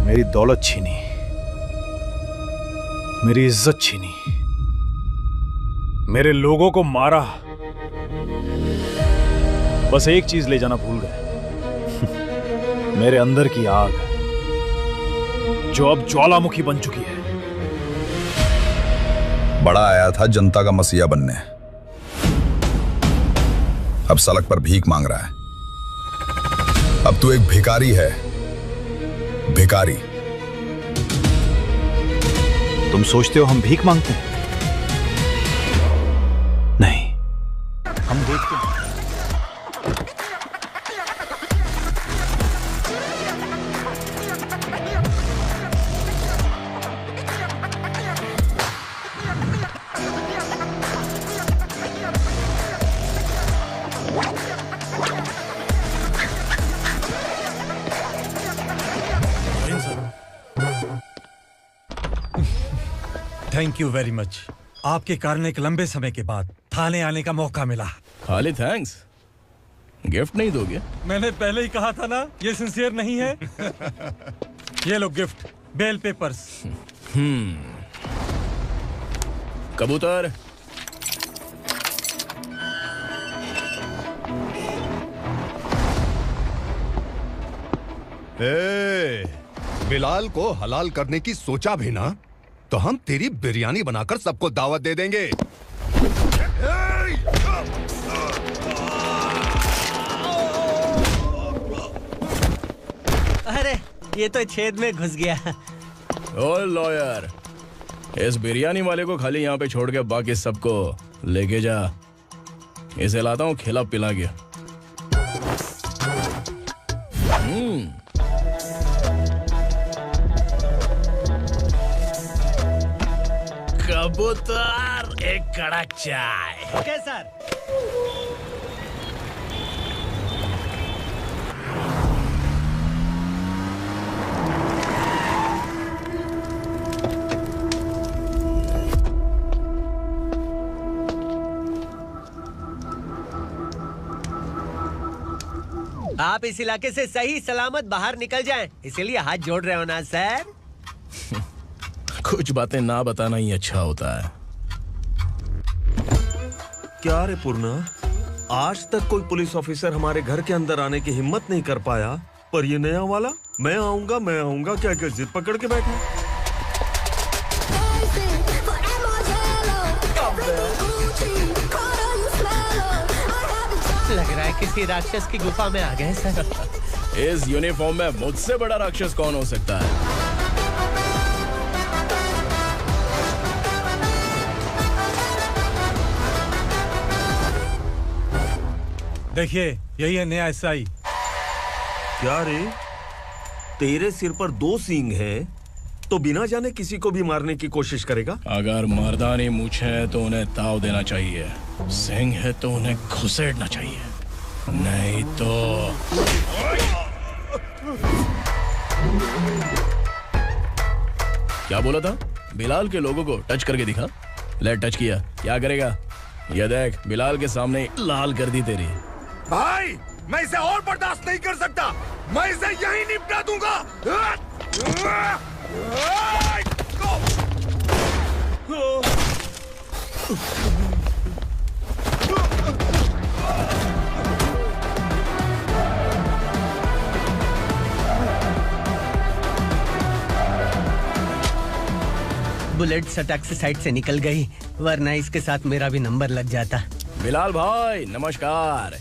मेरी दौलत छीनी, मेरी इज्जत छीनी, मेरे लोगों को मारा। बस एक चीज ले जाना भूल गए, मेरे अंदर की आग, जो अब ज्वालामुखी बन चुकी है। बड़ा आया था जनता का मसीहा बनने, अब सड़क पर भीख मांग रहा है। अब तू एक भिखारी है, भिखारी। तुम सोचते हो हम भीख मांगते हैं? नहीं, हम देखते हैं। Thank you very much. आपके कारण एक लंबे समय के बाद थाने आने का मौका मिला। खाली थैंक्स, गिफ्ट नहीं दोगे? मैंने पहले ही कहा था ना, ये सिंसियर नहीं है। ये लो गिफ्ट, बेल पेपर्स। कबूतर। बिलाल को हलाल करने की सोचा भी ना, तो हम तेरी बिरयानी बनाकर सबको दावत दे देंगे। अरे ये तो छेद में घुस गया। ओ लॉयर, इस बिरयानी वाले को खाली यहाँ पे छोड़ के बाकी सबको लेके जा। इसे लाता हूँ खिला पिला के। कबूतर, एक कड़क चाय। Okay sir. आप इस इलाके से सही सलामत बाहर निकल जाएं, इसीलिए हाथ जोड़ रहे हो ना सर? कुछ बातें ना बताना ही अच्छा होता है। क्या रे पूर्णा, आज तक कोई पुलिस ऑफिसर हमारे घर के अंदर आने की हिम्मत नहीं कर पाया, पर ये नया वाला मैं आऊंगा क्या क्या जिद पकड़ के बैठा। लग रहा है किसी राक्षस की गुफा में आ गए सर। इस यूनिफॉर्म में मुझसे बड़ा राक्षस कौन हो सकता है? देखिए, यही है नया एसआई। क्या रे, तेरे सिर पर 2 सींग हैं, तो बिना जाने किसी को भी मारने की कोशिश करेगा? अगर मर्दानी मूंछ है तो उन्हें ताव देना चाहिए, सिंह है तो उन्हें घुसेड़ना चाहिए, नहीं तो। क्या बोला था? बिलाल के लोगों को टच करके दिखा। ले टच किया, क्या करेगा? ये देख, बिलाल के सामने लाल कर दी तेरी। भाई, मैं इसे और बर्दाश्त नहीं कर सकता, मैं इसे यहीं निपटा दूंगा। बुलेट सटक से साइड से निकल गई, वरना इसके साथ मेरा भी नंबर लग जाता। बिलाल भाई नमस्कार।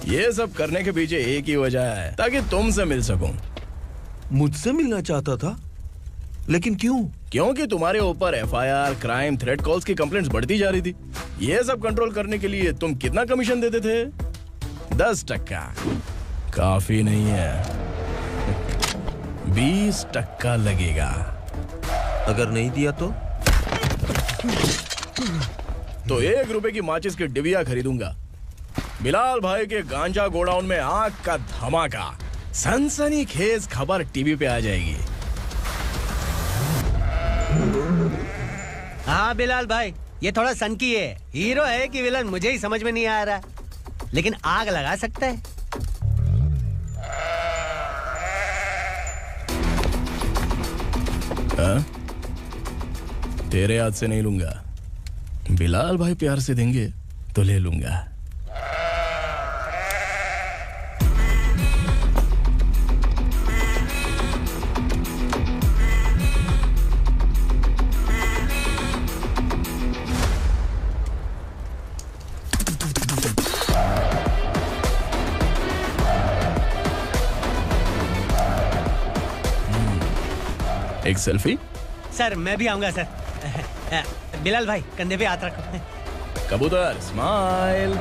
ये सब करने के पीछे एक ही वजह है, ताकि तुमसे मिल सकूं। मुझसे मिलना चाहता था, लेकिन क्यों? क्योंकि तुम्हारे ऊपर एफआईआर, क्राइम, थ्रेट कॉल्स की कंप्लेंट्स बढ़ती जा रही थी। ये सब कंट्रोल करने के लिए तुम कितना कमीशन देते थे? 10%। काफी नहीं है, 20% लगेगा। अगर नहीं दिया तो 1 रुपए की माचिस की डिबिया खरीदूंगा। बिलाल भाई के गांजा गोडाउन में आग का धमाका, सनसनीखेज खबर टीवी पे आ जाएगी। हाँ बिलाल भाई, ये थोड़ा सनकी है, हीरो है कि विलन मुझे ही समझ में नहीं आ रहा, लेकिन आग लगा सकता है। हाँ? तेरे हाथ से नहीं लूंगा। बिलाल भाई प्यार से देंगे तो ले लूंगा। एक सेल्फी। सर मैं भी आऊंगा सर। बिलाल भाई कंधे पे हाथ रखो। कबूतर स्माइल।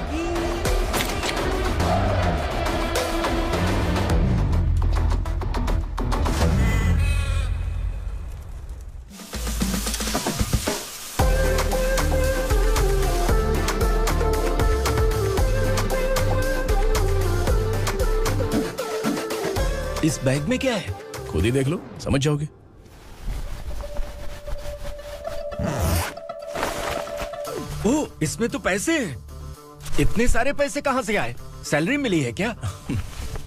इस बैग में क्या है? खुद ही देख लो, समझ जाओगे। ओह, इसमें तो पैसे हैं। इतने सारे पैसे कहां से आए? सैलरी मिली है क्या?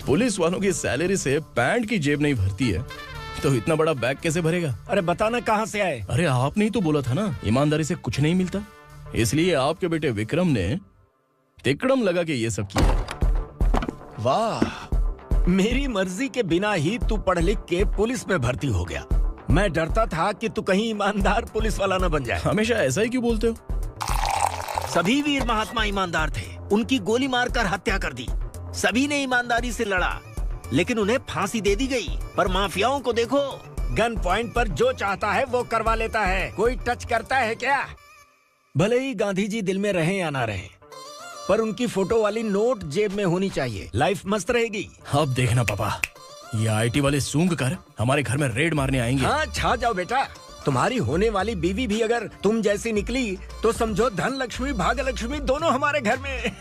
पुलिस वालों की सैलरी से पैंट की जेब नहीं भरती है, तो इतना बड़ा बैग कैसे भरेगा? अरे बताना कहां से आए? अरे आपने ही तो बोला था ना, ईमानदारी से कुछ नहीं मिलता। इसलिए आपके बेटे विक्रम ने तिकड़म लगा के ये सब किया। वाह, मेरी मर्जी के बिना ही तू पढ़ लिख के पुलिस में भर्ती हो गया। मैं डरता था कि तू कहीं ईमानदार पुलिस वाला न बन जाए। हमेशा ऐसा ही क्यों बोलते हो? सभी वीर महात्मा ईमानदार थे, उनकी गोली मारकर हत्या कर दी। सभी ने ईमानदारी से लड़ा, लेकिन उन्हें फांसी दे दी गई। पर माफियाओं को देखो, गन पॉइंट पर जो चाहता है वो करवा लेता है। कोई टच करता है क्या? भले ही गांधी जी दिल में रहे या ना रहे, पर उनकी फोटो वाली नोट जेब में होनी चाहिए। लाइफ मस्त रहेगी। अब देखना पापा, ये आईटी वाले सूंघ कर हमारे घर में रेड मारने आएंगे। हाँ, छा जाओ बेटा। तुम्हारी होने वाली बीवी भी अगर तुम जैसी निकली तो समझो धन लक्ष्मी भाग्य लक्ष्मी दोनों हमारे घर में।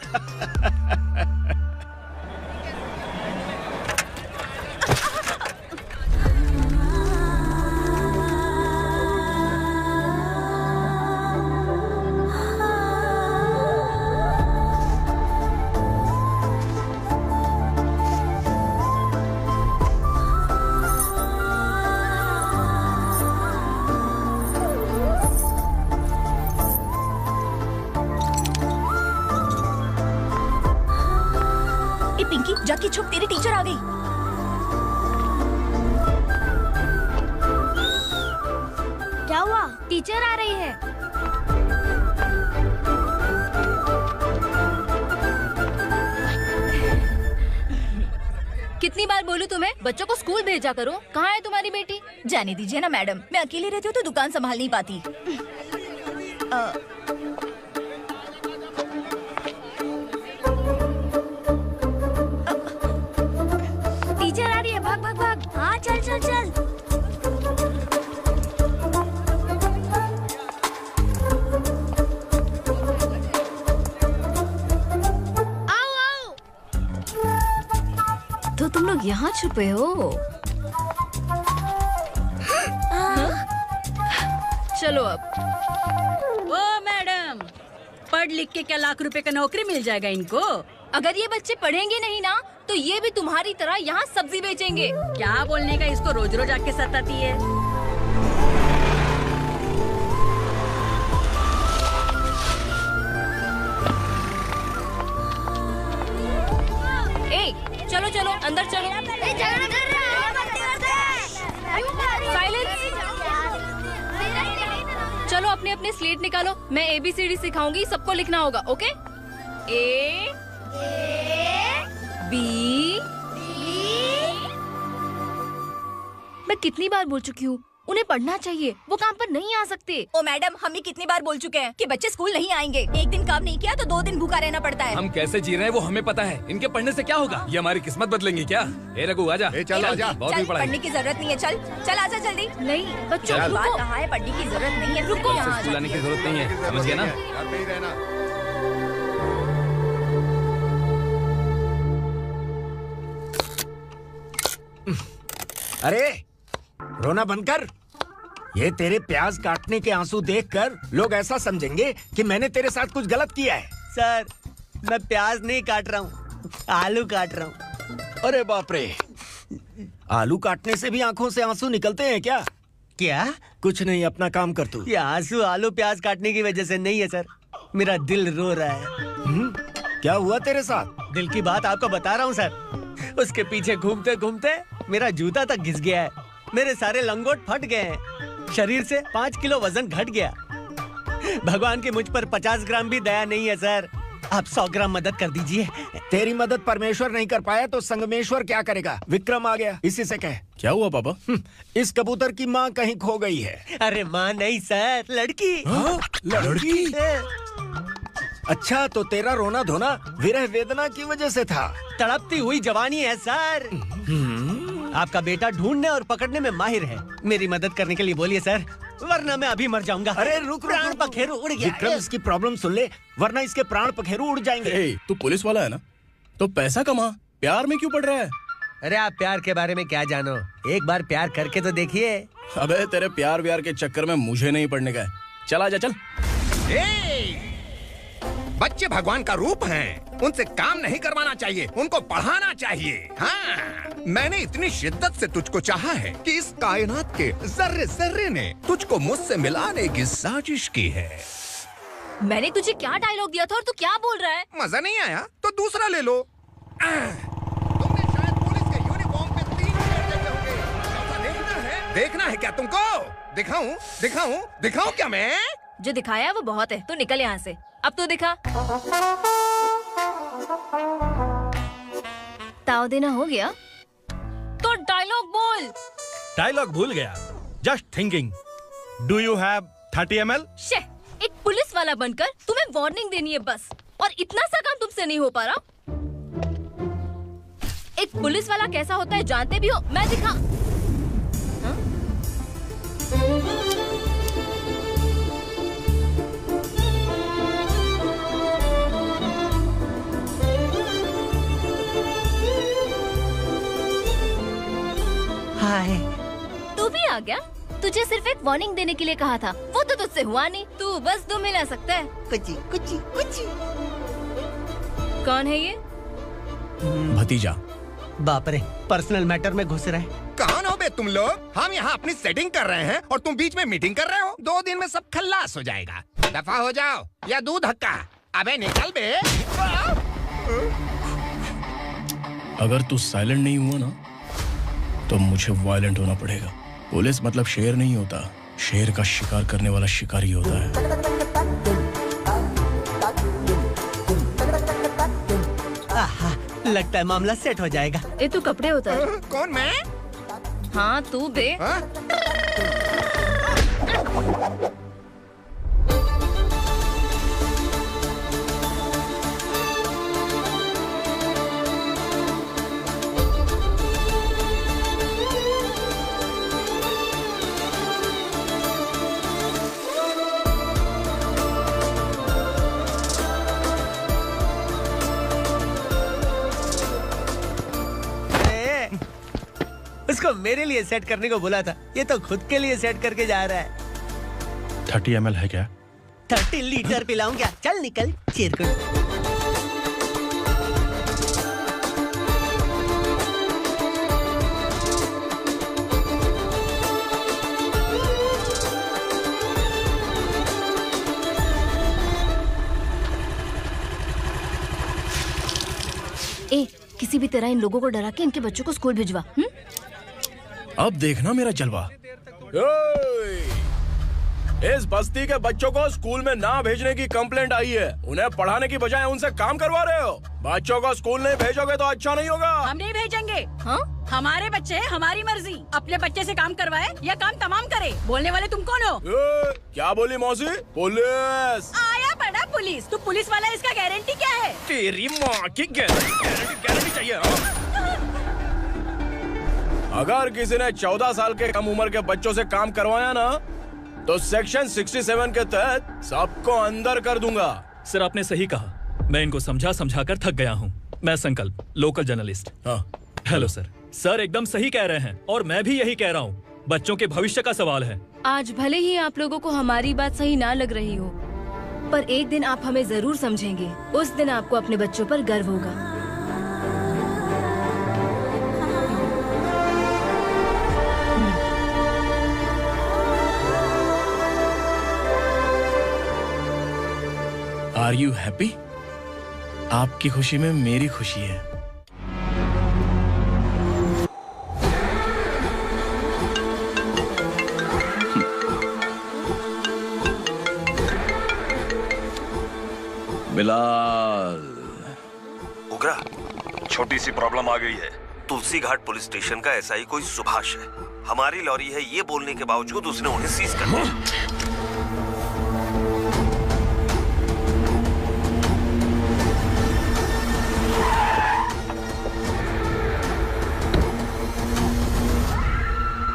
पिंकी जाके छुप, तेरी टीचर आ गई। क्या हुआ? टीचर आ रही है। कितनी बार बोलूं तुम्हें, बच्चों को स्कूल भेजा करो। कहाँ है तुम्हारी बेटी? जाने दीजिए ना मैडम, मैं अकेली रहती हूँ तो दुकान संभाल नहीं पाती। टीचर आ रही है, भाग भाग भाग। हाँ चल चल चल। आओ आओ। तो तुम लोग यहाँ छुपे हो? चलो अब। ओ मैडम, पढ़ लिख के क्या लाख रुपए का नौकरी मिल जाएगा इनको? अगर ये बच्चे पढ़ेंगे नहीं ना, तो ये भी तुम्हारी तरह यहाँ सब्जी बेचेंगे। क्या बोलने का, इसको रोज रोज आके सताती है। ए, चलो चलो अंदर चलो। चलो अपने अपने स्लेट निकालो, मैं ABCD सिखाऊंगी, सबको लिखना होगा। ओके? A B। मैं कितनी बार बोल चुकी हूँ, उन्हें पढ़ना चाहिए, वो काम पर नहीं आ सकते। ओ मैडम, हम भी कितनी बार बोल चुके हैं कि बच्चे स्कूल नहीं आएंगे। एक दिन काम नहीं किया तो 2 दिन भूखा रहना पड़ता है। हम कैसे जी रहे हैं वो हमें पता है। इनके पढ़ने से क्या होगा? ये हमारी किस्मत बदलेंगी क्या? ए रघु आजा। चल आजा। बहुत भी पढ़ाई। पढ़ने की जरूरत नहीं है, चल चल आजा जल्दी। नहीं बच्चों बात रुको। कहाँ है, पढ़ने की जरूरत नहीं है। रुको। स्कूल आने की जरूरत नहीं है, समझ गया ना? घर पे ही रहना। अरे रोना बंद कर। ये तेरे प्याज काटने के आंसू देखकर लोग ऐसा समझेंगे कि मैंने तेरे साथ कुछ गलत किया है। सर मैं प्याज नहीं काट रहा हूँ, आलू काट रहा हूँ। अरे बाप रे, आलू काटने से भी आंखों से आंसू निकलते हैं क्या? क्या? कुछ नहीं, अपना काम कर तू। ये आंसू आलू प्याज काटने की वजह से नहीं है सर, मेरा दिल रो रहा है। क्या हुआ तेरे साथ? दिल की बात आपको बता रहा हूँ सर। उसके पीछे घूमते घूमते मेरा जूता तक घिस गया है, मेरे सारे लंगोट फट गए हैं, शरीर से 5 किलो वजन घट गया। भगवान की मुझ पर 50 ग्राम भी दया नहीं है सर, आप 100 ग्राम मदद कर दीजिए। तेरी मदद परमेश्वर नहीं कर पाया तो संगमेश्वर क्या करेगा? विक्रम आ गया, इसी से कह। क्या हुआ पापा? इस कबूतर की माँ कहीं खो गई है। अरे माँ नहीं सर, लड़की। लड़की? अच्छा, तो तेरा रोना धोना विरह वेदना की वजह से था। तड़पती हुई जवानी है सर। आपका बेटा ढूंढने और पकड़ने में माहिर है, मेरी मदद करने के लिए बोलिए सर, वरना मैं अभी मर जाऊंगा। अरे रुक, प्राण पखेरु उड़ गया। विक्रम, इसकी प्रॉब्लम सुन ले, वरना इसके प्राण पखेरु उड़ जाएंगे। तू पुलिस वाला है ना, तो पैसा कमा, प्यार में क्यों पड़ रहा है? अरे आप प्यार के बारे में क्या जानो, एक बार प्यार करके तो देखिए। अबे तेरे प्यार व्यार के चक्कर में मुझे नहीं पड़ने का है। चल आजा चल। बच्चे भगवान का रूप हैं, उनसे काम नहीं करवाना चाहिए, उनको पढ़ाना चाहिए। हाँ, मैंने इतनी शिद्दत से तुझको चाहा है कि इस कायनात के जर्रे जर्रे ने तुझको मुझसे मिलाने की साजिश की है। मैंने तुझे क्या डायलॉग दिया था और तू क्या बोल रहा है? मजा नहीं आया तो दूसरा ले लो। तुमने शायद पुलिस के यूनिफॉर्म पे 3 शेर देखे होंगे। ऐसा देखना है क्या तुमको? दिखाऊं दिखाऊं दिखाऊं क्या मैं? जो दिखाया है वो बहुत है, तू निकल यहाँ से। अब तू दिखा। ताव देना हो गया तो डायलॉग बोल। डायलॉग भूल गया। Just thinking, do you have 30 ml? शे, एक पुलिस वाला बनकर तुम्हें वार्निंग देनी है बस, और इतना सा काम तुमसे नहीं हो पा रहा। एक पुलिस वाला कैसा होता है जानते भी हो? मैं दिखा। हाय, तू भी आ गया? तुझे सिर्फ एक वार्निंग देने के लिए कहा था, वो तो तुझसे हुआ नहीं। तू बस 2 मिला सकता है। कुची कुची कुची। कौन है ये? भतीजा। बाप रे, पर्सनल मैटर में घुस रहे। कौन हो बे तुम लोग? हम यहाँ अपनी सेटिंग कर रहे हैं और तुम बीच में मीटिंग कर रहे हो। 2 दिन में सब खल्लास हो जाएगा। दफा हो जाओ या दूध हक्का। अबे निकल बे। अगर तू साइलेंट नहीं हुआ ना तो मुझे वायलेंट होना पड़ेगा। पुलिस मतलब शेर नहीं होता, शेर का शिकार करने वाला शिकारी होता है। आहा, लगता है मामला सेट हो जाएगा। ये तू कपड़े उतार। कौन मैं? हाँ तू बे। उसको मेरे लिए सेट करने को बोला था, ये तो खुद के लिए सेट करके जा रहा है। 30 ml है क्या? 30 लीटर पिलाऊं क्या? चल निकल चिरकुट। ए, किसी भी तरह इन लोगों को डरा के इनके बच्चों को स्कूल भिजवा। अब देखना मेरा जलवा। इस बस्ती के बच्चों को स्कूल में ना भेजने की कंप्लेंट आई है। उन्हें पढ़ाने की बजाय उनसे काम करवा रहे हो। बच्चों को स्कूल नहीं भेजोगे तो अच्छा नहीं होगा। हम नहीं भेजेंगे। हाँ? हमारे बच्चे हैं, हमारी मर्जी। अपने बच्चे से काम करवाए या काम तमाम करे। बोलने वाले तुम कौन हो? क्या बोली मौसी? पुलिस आया पड़ा पुलिस। तू पुलिस वाला, इसका गारंटी क्या है? तेरी माँ की गारंटी चाहिए। अगर किसी ने 14 साल के कम उम्र के बच्चों से काम करवाया ना तो सेक्शन 67 के तहत सबको अंदर कर दूंगा। सर आपने सही कहा, मैं इनको समझा कर थक गया हूँ। मैं संकल्प, लोकल जर्नलिस्ट। हाँ। Hello sir. सर एकदम सही कह रहे हैं और मैं भी यही कह रहा हूँ। बच्चों के भविष्य का सवाल है। आज भले ही आप लोगों को हमारी बात सही ना लग रही हो, पर एक दिन आप हमें जरूर समझेंगे। उस दिन आपको अपने बच्चों पर गर्व होगा। Are you happy? आपकी खुशी में मेरी खुशी है। बिलाल। उगरा, छोटी सी प्रॉब्लम आ गई है। तुलसी घाट पुलिस स्टेशन का एसआई कोई सुभाष है। हमारी लॉरी है ये बोलने के बावजूद उसने उन्हें सीज कर दिया।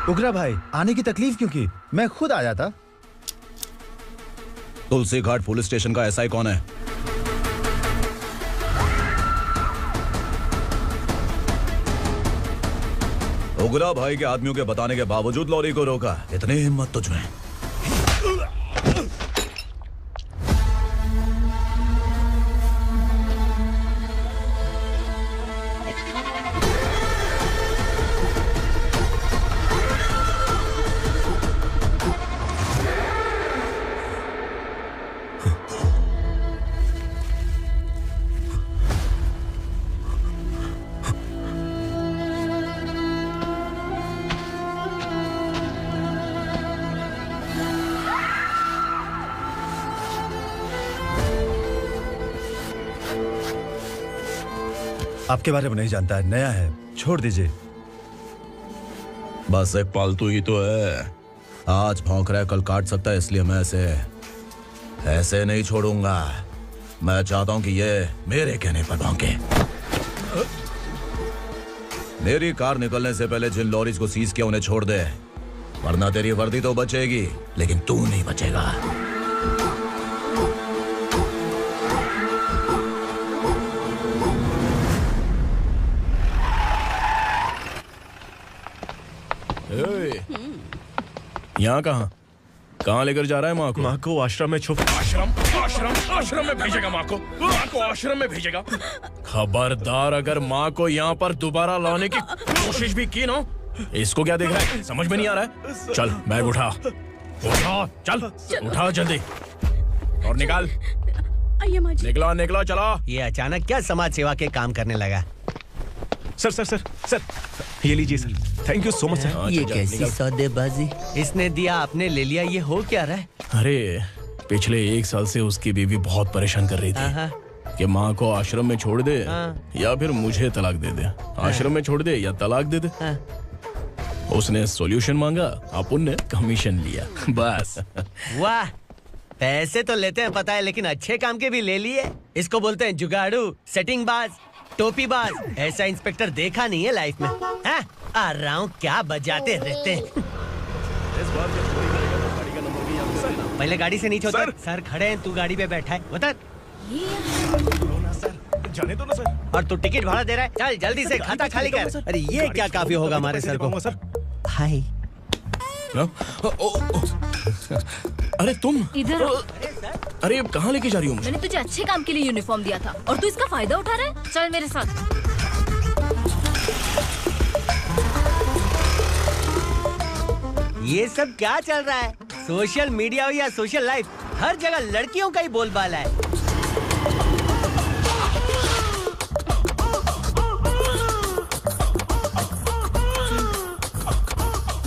उगरा भाई, आने की तकलीफ क्यों की? मैं खुद आ जाता। तुलसी घाट पुलिस स्टेशन का एसआई कौन है? उगरा भाई के आदमियों के बताने के बावजूद लॉरी को रोका। इतनी हिम्मत तुझमें? आपके बारे में नहीं जानता है, नया है, छोड़ दीजिए। बस एक पालतू ही तो है। आज भौंक रहा है, कल काट सकता है, इसलिए मैं ऐसे नहीं छोड़ूंगा। मैं चाहता हूं कि ये मेरे कहने पर भौंके। मेरी कार निकलने से पहले जिन लॉरीज को सीज किया उन्हें छोड़ दे, वरना तेरी वर्दी तो बचेगी लेकिन तू नहीं बचेगा। यहाँ कहाँ लेकर जा रहा है माँ को? माँ को आश्रम में छुप। आश्रम में भेजेगा माँ को? माँ को आश्रम में भेजेगा? खबरदार, अगर माँ को यहाँ पर दोबारा लाने की कोशिश भी की ना, इसको क्या देख रहा है? समझ में नहीं आ रहा है? चल बैग उठा, चल उठा जल्दी और निकाल। निकला चला। ये अचानक क्या समाज सेवा के काम करने लगा? सर ये लीजिए sir. Thank you so much sir. ये कैसी सौदेबाजी? इसने दिया, आपने ले लिया, ये हो क्या रहा है? अरे पिछले 1 साल से उसकी बीवी बहुत परेशान कर रही थी कि माँ को आश्रम में छोड़ दे या फिर मुझे तलाक दे दे। आश्रम में छोड़ दे या तलाक दे दे। उसने सॉल्यूशन मांगा, अपन ने कमीशन लिया, बस। वाह, पैसे तो लेते हैं पता है, लेकिन अच्छे काम के भी ले लिए। इसको बोलते हैं जुगाड़ू, सेटिंग बाज, टोपी बाज। ऐसा इंस्पेक्टर देखा नहीं है लाइफ में। हाँ? आ रहा हूँ, क्या बजाते रहते हैं। पहले गाड़ी से नीचे उतर। सर खड़े हैं, तू गाड़ी पे बैठा है, उतर। जाने दो ना सर। और तू टिकट भाड़ा दे रहा है? चल जल्दी से खाता खाली कर। अरे ये क्या काफी होगा हमारे सर को? हाय। अरे तुम इधर। अरे कहाँ लेके जा रही हो मुझे? मैंने तुझे अच्छे काम के लिए यूनिफॉर्म दिया था और तू इसका फायदा उठा रहा है। चल मेरे साथ। ये सब क्या चल रहा है? सोशल मीडिया हो या सोशल लाइफ, हर जगह लड़कियों का ही बोलबाला है।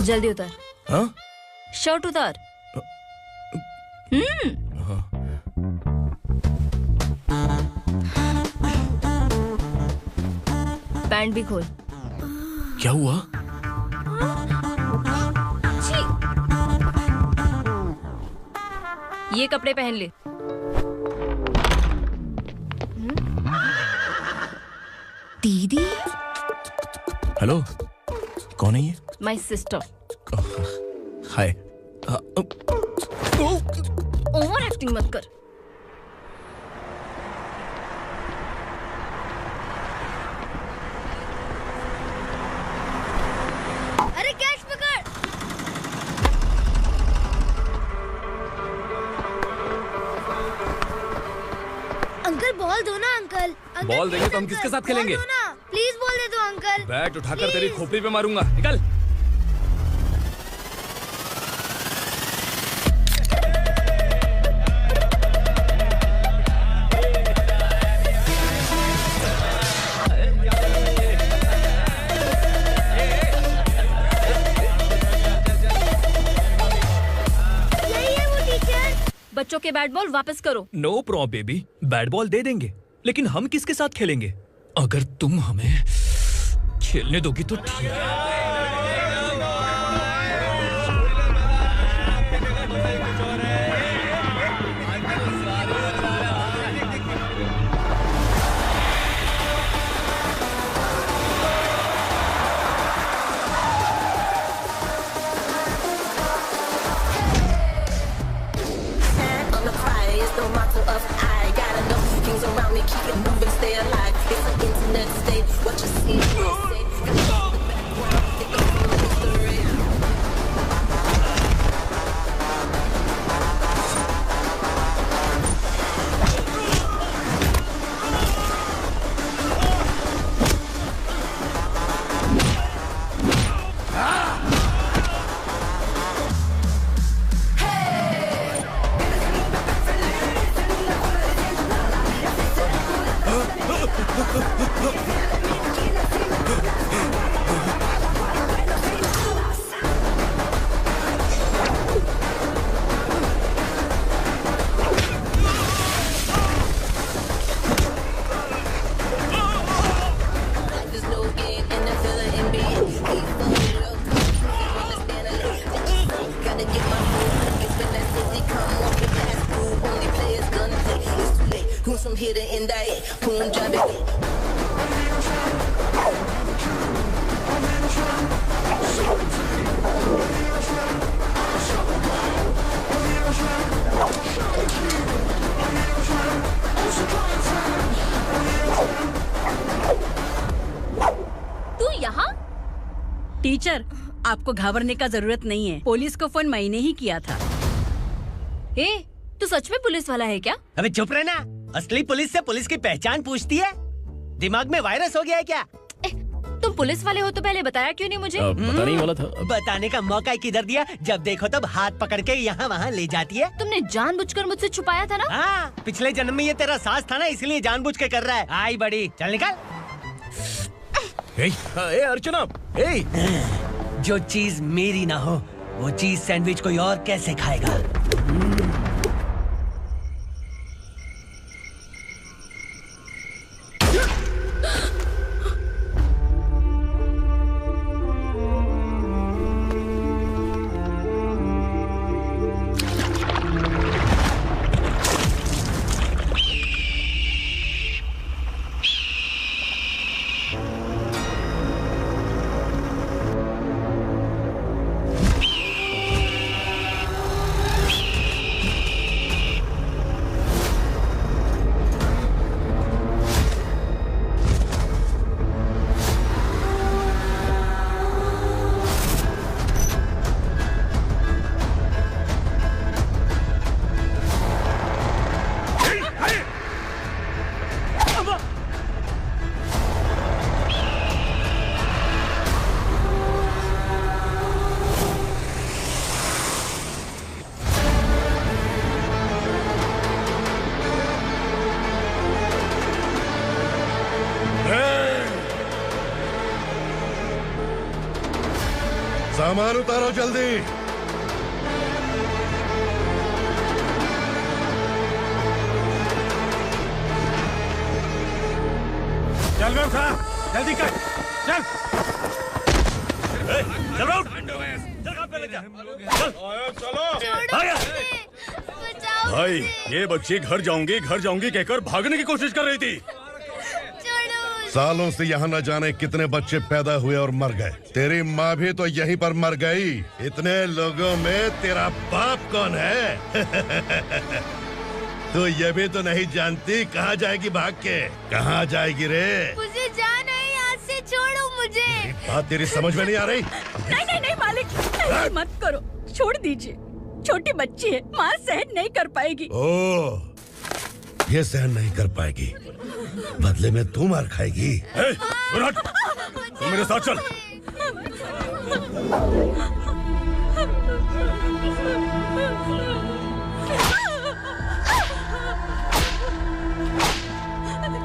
जल्दी उतर। हाँ? शर्ट उतार। पैंट भी खोल। क्या हुआ? ये कपड़े पहन ले। दीदी। हेलो, कौन है ये? My sister. Hi. Over acting मत कर। अरे कैच पकड़। अंकल बॉल दो ना अंकल। बॉल देंगे तो हम किसके साथ खेलेंगे? प्लीज बॉल दे दो अंकल। बैट उठाकर तेरी खोपड़ी पे मारूंगा। निकल। बच्चों के बैट बॉल वापस करो। No problem baby, bat ball दे देंगे, लेकिन हम किसके साथ खेलेंगे? अगर तुम हमें खेलने दोगी तो ठीक है। टीचर, आपको घबराने का जरूरत नहीं है। पुलिस को फोन मैंने ही किया था। ए, तू सच में पुलिस वाला है क्या? अबे चुप रहना। असली पुलिस से पुलिस की पहचान पूछती है? दिमाग में वायरस हो गया है क्या? तुम पुलिस वाले हो तो पहले बताया क्यों नहीं मुझे? बताने ही वाला था। बताने का मौका किधर दिया? जब देखो तब हाथ पकड़ के यहाँ वहाँ ले जाती है। तुमने जानबूझकर मुझसे छुपाया था ना? हाँ, पिछले जन्म में ये तेरा सास था ना, इसलिए जानबूझ के कर रहा है। आई बड़ी, चल निकल। अर्चना, जो चीज मेरी ना हो वो चीज सैंडविच कोई और कैसे खाएगा? सामान उतारो जल्दी। चल व्यवस्था, जल्दी कर, चल। चल राउट, चलो। भाई, ये बच्ची घर जाऊंगी कहकर भागने की कोशिश कर रही थी। सालों से यहाँ न जाने कितने बच्चे पैदा हुए और मर गए। तेरी माँ भी तो यहीं पर मर गई। इतने लोगों में तेरा बाप कौन है? तो ये भी तो नहीं जानती कहाँ जाएगी भाग के? कहाँ जाएगी रे? मुझे जाना है, यहाँ से छोड़ो मुझे। बात तेरी समझ में नहीं आ रही? नहीं मालिक, ऐसे मत करो, छोड़ दीजिए। छोटी बच्ची है, माँ सहन नहीं कर पाएगी। ओह, ये सहन नहीं कर पाएगी, बदले में तू मार खाएगी। तू मेरे साथ चल।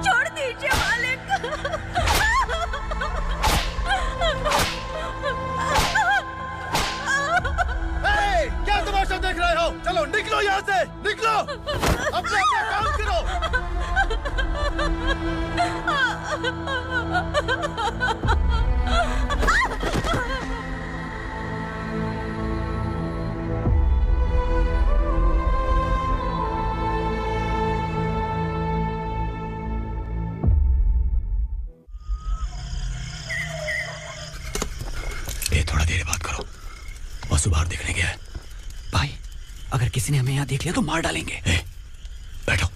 छोड़ दीजिए मालिक। क्या तमाशा देख रहे हो? चलो चलो निकलो यहाँ से, निकलो, अपना काम करो। ये थोड़ा देर बात करो, वासु बाहर देखने गया है। भाई, अगर किसी ने हमें यहाँ देख लिया तो मार डालेंगे। बैठो।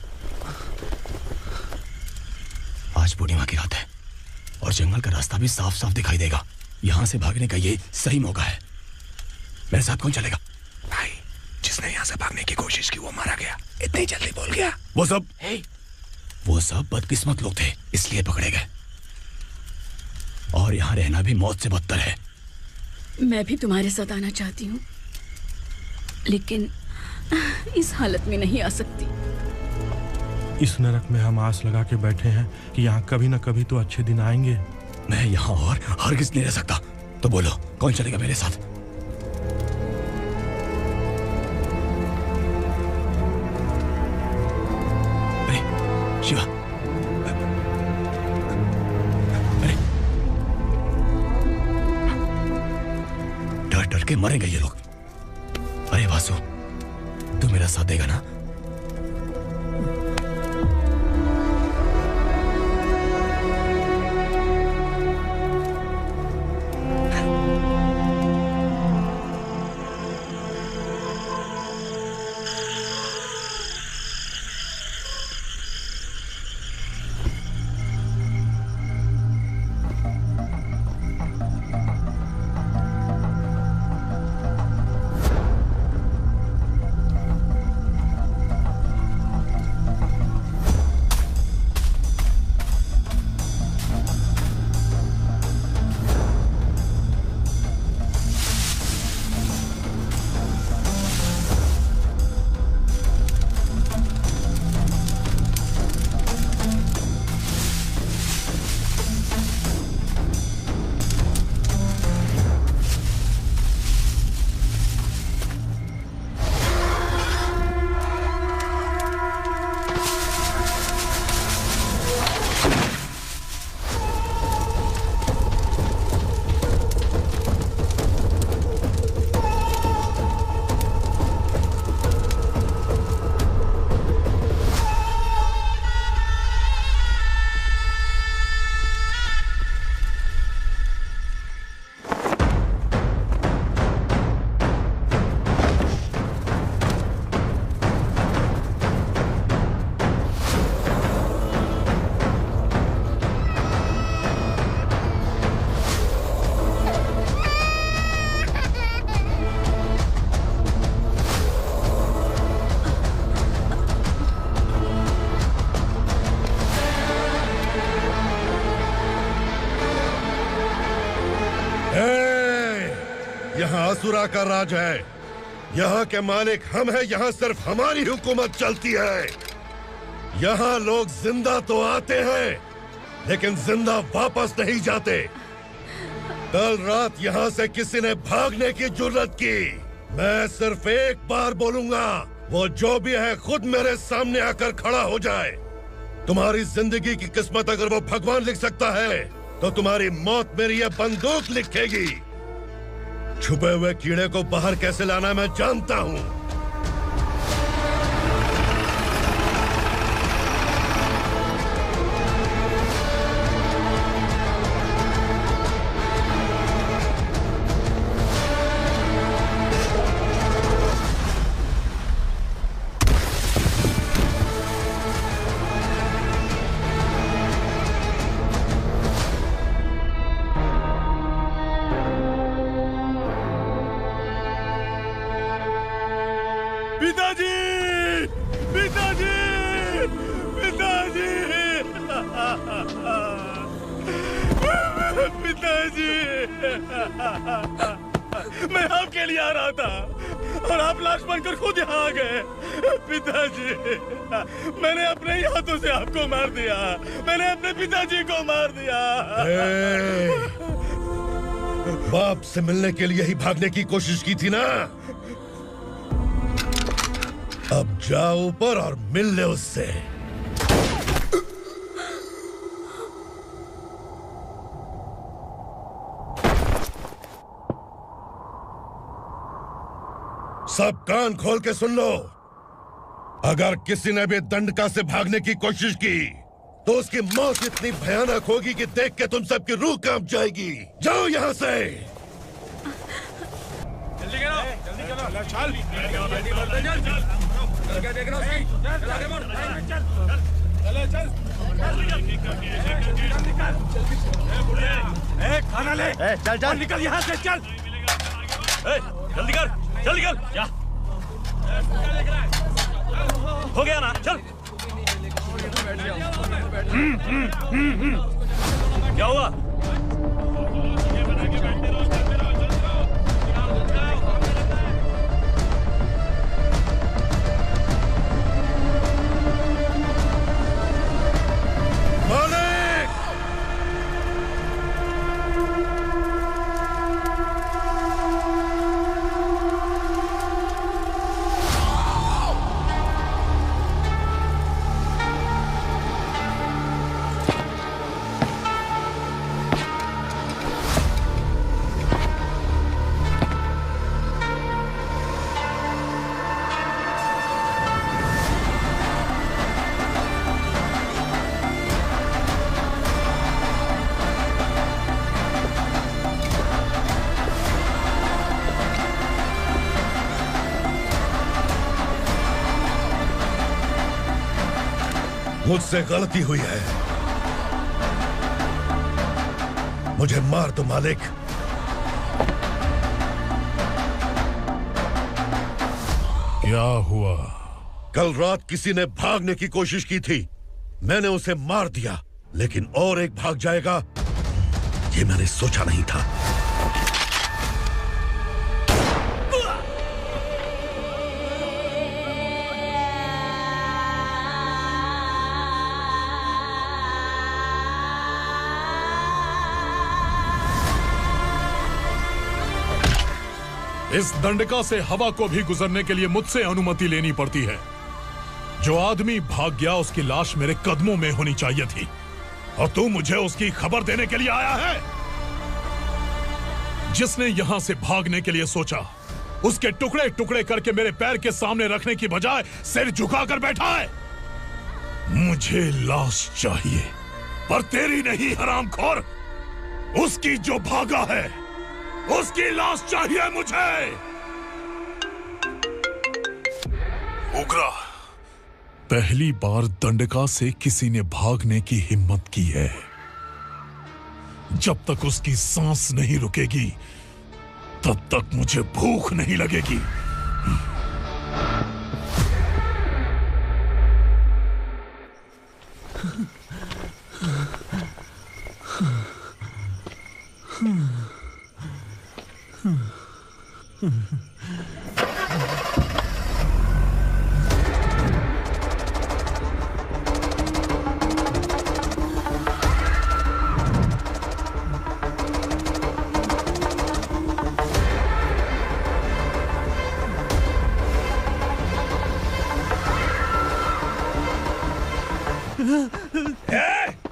आज पूर्णिमा की रात है और जंगल का रास्ता भी साफ साफ दिखाई देगा। यहाँ से भागने का ये सही मौका है। मेरे साथ कौन चलेगा? भाई, जिसने यहाँ से भागने की कोशिश की वो मारा गया। इतनी जल्दी बोल गया। वो सब बदकिस्मत लोग थे, इसलिए पकड़े गए। और यहाँ रहना भी मौत से बदतर है। मैं भी तुम्हारे साथ आना चाहती हूँ, लेकिन इस हालत में नहीं आ सकती। इस नरक में हम आस लगा के बैठे हैं कि यहाँ कभी न कभी तो अच्छे दिन आएंगे। मैं यहाँ और हरगिज़ नहीं रह सकता। तो बोलो, कौन चलेगा मेरे साथ? अरे शिवा, अरे डर डर के मरेंगे ये लोग। अरे वासु, तू मेरा साथ देगा ना? यहाँ असुरा का राज है। यहाँ के मालिक हम हैं। यहाँ सिर्फ हमारी हुकूमत चलती है। यहाँ लोग जिंदा तो आते हैं, लेकिन जिंदा वापस नहीं जाते। कल रात यहाँ से किसी ने भागने की जुर्रत की, मैं सिर्फ एक बार बोलूंगा, वो जो भी है खुद मेरे सामने आकर खड़ा हो जाए। तुम्हारी जिंदगी की किस्मत अगर वो भगवान लिख सकता है, तो तुम्हारी मौत मेरी ये बंदूक लिखेगी। छुपे हुए कीड़े को बाहर कैसे लाना मैं जानता हूँ। मैं आपके लिए आ रहा था और आप लाश बनकर खुद यहाँ आ गए। पिताजी, मैंने अपने ही हाथों से आपको मार दिया। मैंने अपने पिताजी को मार दिया। बाप से मिलने के लिए ही भागने की कोशिश की थी ना? अब जाओ ऊपर और मिल ले उससे। सब कान खोल के सुन लो। अगर किसी ने भी दंडका से भागने की कोशिश की तो उसकी मौत इतनी भयानक होगी कि देख के तुम सबकी रूह कांप जाएगी। जाओ यहाँ से। जल्दी करो, जल्दी करो, चल, जल्दी बढ़ते चल, चल, क्या देख रहा है? चल आगे बढ़, चल, चल, चल, खाना ले, चल चल निकल यहाँ से, चल, जल्दी कर, चल निकल, क्या? हो गया ना, चल। क्या हुआ? मुझसे गलती हुई है, मुझे मार दो मालिक। क्या हुआ? कल रात किसी ने भागने की कोशिश की थी, मैंने उसे मार दिया, लेकिन और एक भाग जाएगा ये मैंने सोचा नहीं था। इस दंडका से हवा को भी गुजरने के लिए मुझसे अनुमति लेनी पड़ती है। जो आदमी भाग गया उसकी लाश मेरे कदमों में होनी चाहिए थी, और तू मुझे उसकी खबर देने के लिए आया है। जिसने यहां से भागने के लिए सोचा उसके टुकड़े टुकड़े करके मेरे पैर के सामने रखने की बजाय सिर झुकाकर बैठा है। मुझे लाश चाहिए, पर तेरी नहीं हरामखोर, उसकी जो भागा है उसकी लाश चाहिए मुझे। उग्रा, पहली बार दंडका से किसी ने भागने की हिम्मत की है। जब तक उसकी सांस नहीं रुकेगी तब तक मुझे भूख नहीं लगेगी।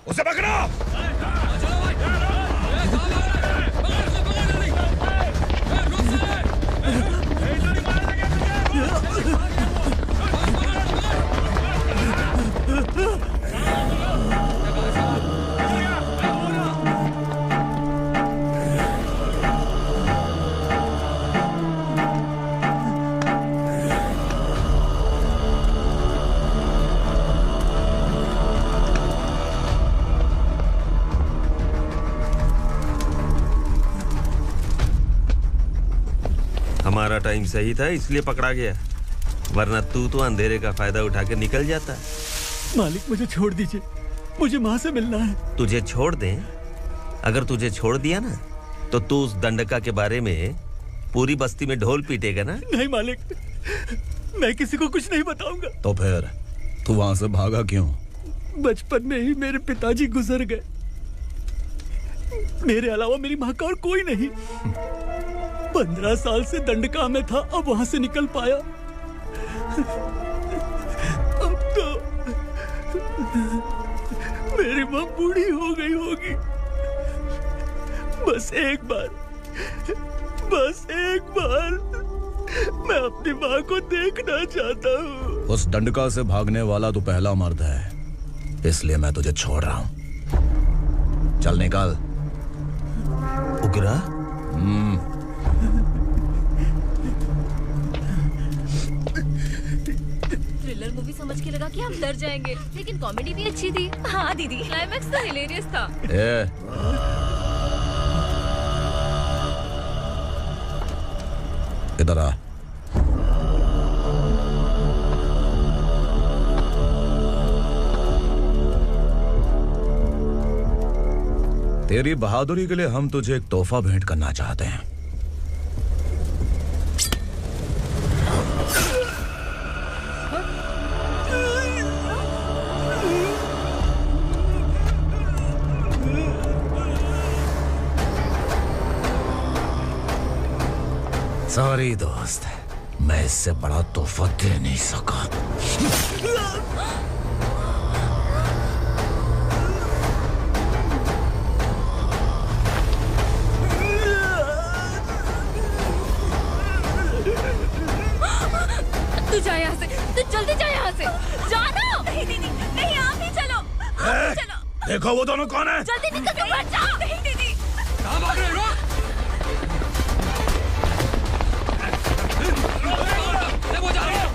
उसे पकड़ो। हमारा टाइम सही था इसलिए पकड़ा गया, वरना तू तो अंधेरे का फायदा उठा के निकल जाता। मालिक मुझे छोड़ दीजिए, मुझे माँ से मिलना है। तुझे छोड़ दें? अगर तुझे छोड़ दिया ना तो तू उस दंडका के बारे में पूरी बस्ती में ढोल पीटेगा ना। नहीं मालिक, मैं किसी को कुछ नहीं बताऊंगा। तो फिर तू वहां से भागा क्यों? बचपन में ही मेरे पिताजी गुजर गए, मेरे अलावा मेरी माँ का और कोई नहीं। 15 साल से दंडका में था, अब वहां से निकल पाया। मेरी माँ बूढ़ी हो गई होगी। बस एक बार मैं अपनी माँ को देखना चाहता हूँ। उस दंडका से भागने वाला तो पहला मर्द है, इसलिए मैं तुझे छोड़ रहा हूँ। चल निकल। उग्रा? थ्रिलर मूवी समझ के लगा कि हम डर जाएंगे, लेकिन कॉमेडी भी अच्छी थी। हाँ दीदी, क्लाइमैक्स तो हिलेरियस था। इधर आ। तेरी बहादुरी के लिए हम तुझे एक तोहफा भेंट करना चाहते हैं। सॉरी दोस्त, मैं इससे बड़ा तोहफा दे नहीं सका। तू जा यहाँ से, तू जल्दी जा यहाँ से। जाना। नहीं दीदी, नहीं आप ही चलो। आप ही चलो। देखो वो दोनों कौन है? जल्दी निकल के बैठ जाओ। नहीं दीदी। कहाँ भाग रहे हो? वो जा रहे हो।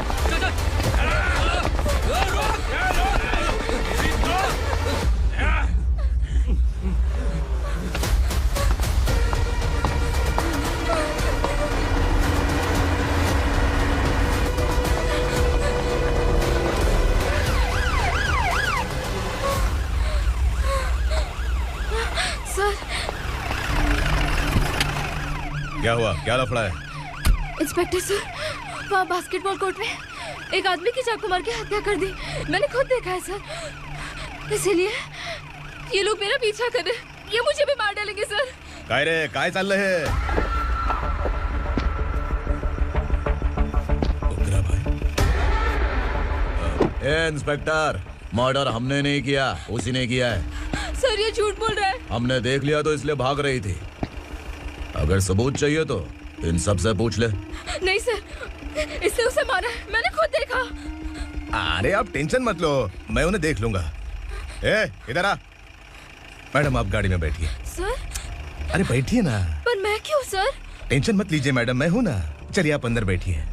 क्या हुआ? क्या लफड़ा है? इंस्पेक्टर सर, वहाँ बास्केटबॉल कोर्ट में एक आदमी की चाकू मार के हत्या कर दी। मैंने खुद देखा है सर, इसीलिए ये लोग मेरा पीछा कर रहे हैं। ये मुझे भी मार डालेंगे सर। काय रे, काय चल रहे हैं? उग्रा भाई। इंस्पेक्टर, मर्डर हमने नहीं किया, उसी ने किया है। सर ये झूठ बोल रहा है। हमने देख लिया तो इसलिए भाग रही थी। अगर सबूत चाहिए तो इन सब से पूछ ले। नहीं सर, इसने उसे मारा है, मैंने खुद देखा। अरे आप टेंशन मत लो, मैं उन्हें देख लूंगा। इधर आ। मैडम आप गाड़ी में बैठिए। सर? अरे बैठिए ना। पर मैं क्यों सर? टेंशन मत लीजिए मैडम, मैं हूं ना। चलिए आप अंदर बैठिए।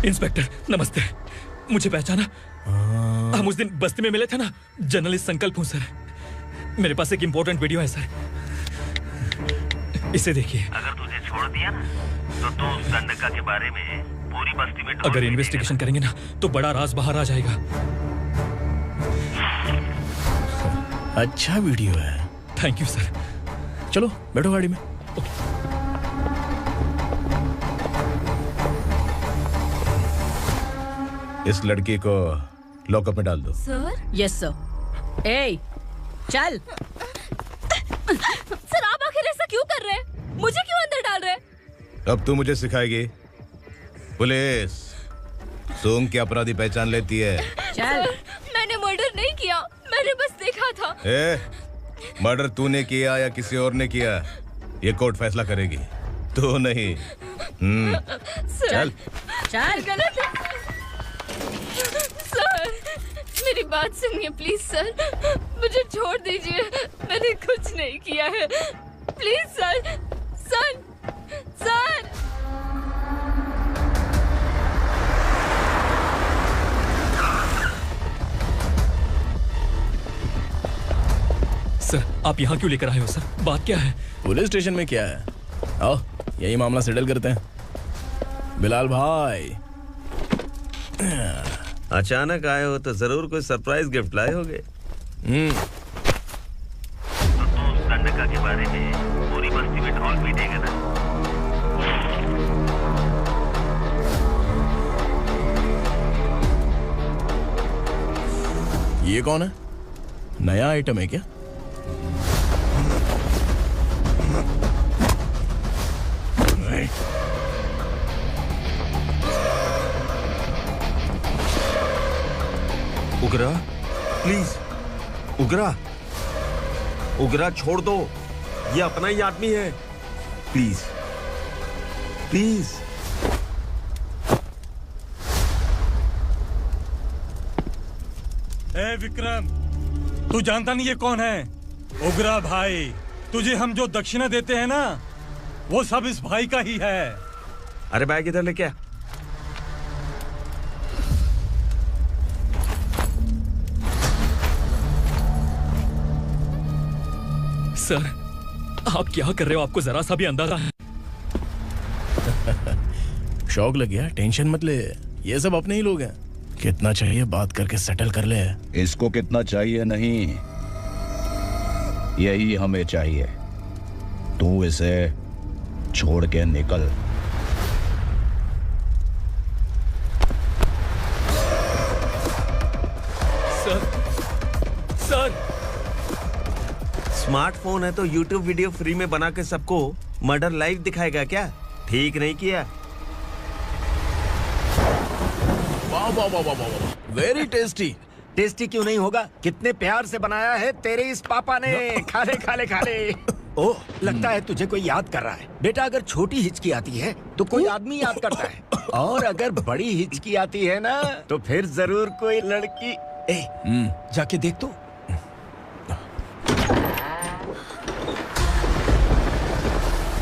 इंस्पेक्टर नमस्ते, मुझे पहचाना? हम उस दिन बस्ती में मिले थे ना। जर्नलिस्ट संकल्प हूं सर। मेरे पास एक इंपॉर्टेंट वीडियो है सर, इसे देखिए। अगर तुझे छोड़ दिया ना तो तू उस दंडका के बारे में पूरी बस्ती में अगर इन्वेस्टिगेशन करेंगे ना तो बड़ा राज बाहर आ जाएगा। अच्छा वीडियो है। Thank you sir. चलो बैठो गाड़ी में। इस लड़की को लॉकअप में डाल दो। सर? Yes sir. ए, चल। सर आप आखिर ऐसा क्यों कर रहे हैं? मुझे क्यों अंदर डाल रहे हैं? अब तू मुझे सिखाएगी? पुलिस सूंघ के अपराधी पहचान लेती है। चल। मैंने मर्डर नहीं किया, मैंने बस देखा था। मर्डर तूने किया या किसी और ने किया, ये कोर्ट फैसला करेगी, तू नहीं। चल चल। गलत है सर, मेरी बात सुनिए प्लीज सर, मुझे छोड़ दीजिए, मैंने कुछ नहीं किया है। Please sir, sir, sir. Sir आप यहाँ क्यों लेकर आए हो सर? बात क्या है? पुलिस स्टेशन में क्या है? आओ यही मामला सेटल करते हैं। बिलाल भाई, अचानक आए हो तो जरूर कोई सरप्राइज गिफ्ट लाए होगे। तो तू उस दंडका के बारे में पूरी बस्ती में ढोल पीटेगा ना? ये कौन है? नया आइटम है क्या? उगरा, प्लीज उगरा, उगरा छोड़ दो, ये अपना ही आदमी है, प्लीज प्लीज। ए विक्रम, तू जानता नहीं ये कौन है? उगरा भाई। तुझे हम जो दक्षिणा देते हैं ना, वो सब इस भाई का ही है। अरे बैग इधर लेके आ। सर, आप क्या कर रहे हो? आपको जरा सा भी अंदाजा है? शौक लग गया? टेंशन मत ले, ये सब अपने ही लोग हैं। कितना चाहिए बात करके सेटल कर ले। इसको कितना चाहिए नहीं, यही हमें चाहिए। तू इसे छोड़ के निकल। सर स्मार्टफोन है तो YouTube वीडियो फ्री में बना के सबको मर्डर लाइव दिखाएगा क्या? ठीक नहीं किया। वाह वाह वाह वाह वाह, वेरी टेस्टी। टेस्टी क्यों नहीं होगा? कितने प्यार से बनाया है तेरे इस पापा ने। खा ले खा ले खा ले। ओह, लगता है तुझे कोई याद कर रहा है। बेटा, अगर छोटी हिचकी आती है तो कोई आदमी याद करता है, और अगर बड़ी हिचकी आती है ना तो फिर जरूर कोई लड़की। जाके देख तो।